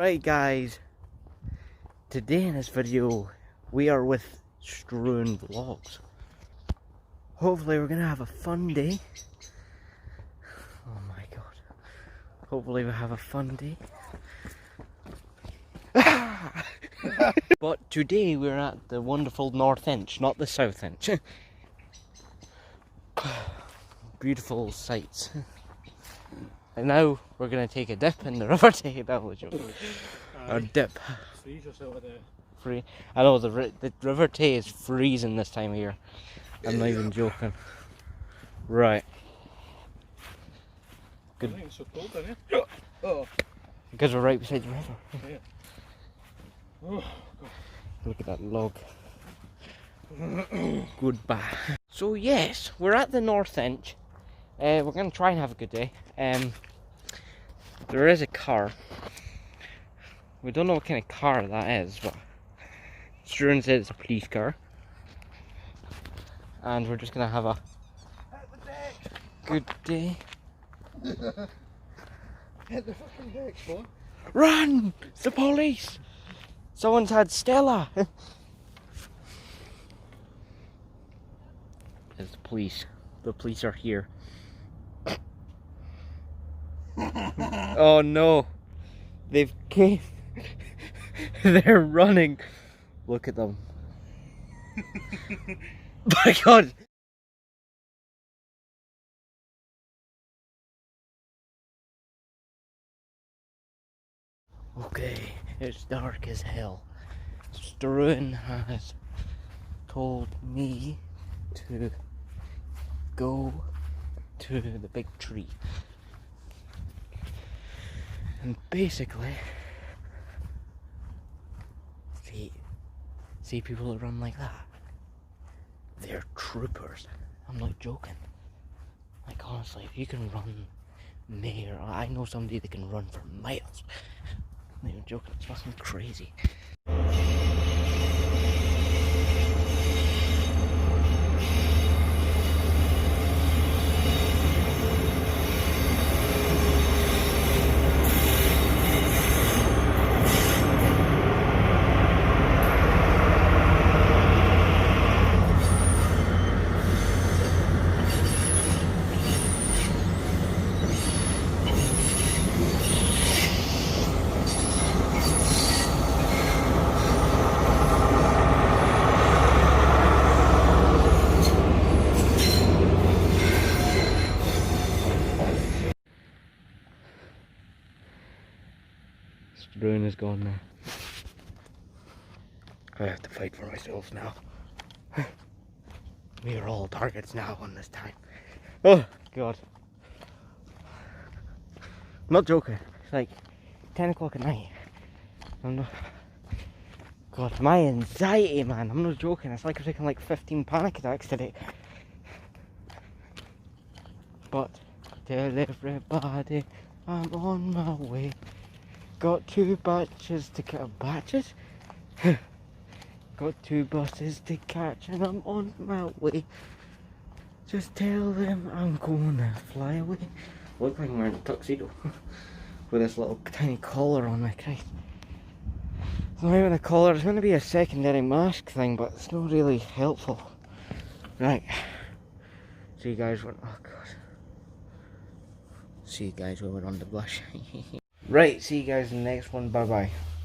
Right guys, today in this video we are with Struan Vlogs. Hopefully we're gonna have a fun day. Oh my god. Hopefully we'll have a fun day. But today we're at the wonderful North Inch, not the South Inch. Beautiful sights. And now we're gonna take a dip in the River Tay. That was a joke. A dip. Freeze yourself with Free. I know the River Tay is freezing this time of year. I'm not even joking. Right. Good. I think it's so cold in here. Oh. Because we're right beside the river. Yeah. Oh, look at that log. Goodbye. So yes, we're at the North Inch. We're going to try and have a good day. There is a car. We don't know what kind of car that is, but Struan said it's a police car. And we're just going to have a good day. hit the fucking deck, boy. Run! It's the police! Someone's had Stella! It's the police. The police are here. Oh no! They've came. They're running. Look at them. My god! Okay, it's dark as hell. Struan has told me to go to the big tree. And basically, see people that run like that? They're troopers. I'm not joking. Like honestly, if you can run mayor, I know somebody that can run for miles. I'm not even joking, it's fucking crazy. Struan is gone now. I have to fight for myself now. We are all targets now on this time. Oh god. I'm not joking. It's like 10 o'clock at night. I'm not. God, my anxiety, man. I'm not joking. It's like I'm taking like 15 panic attacks today. But tell everybody I'm on my way. Got 2 batches to catch. Batches? Got 2 buses to catch and I'm on my way. Just tell them I'm gonna fly away. Look like I'm wearing a tuxedo. With this little tiny collar on my Christ. It's not even a collar, it's going to be a secondary mask thing, but it's not really helpful. Right. See you guys when. Oh god. See you guys when we're on the bus. Right, see you guys in the next one. Bye bye.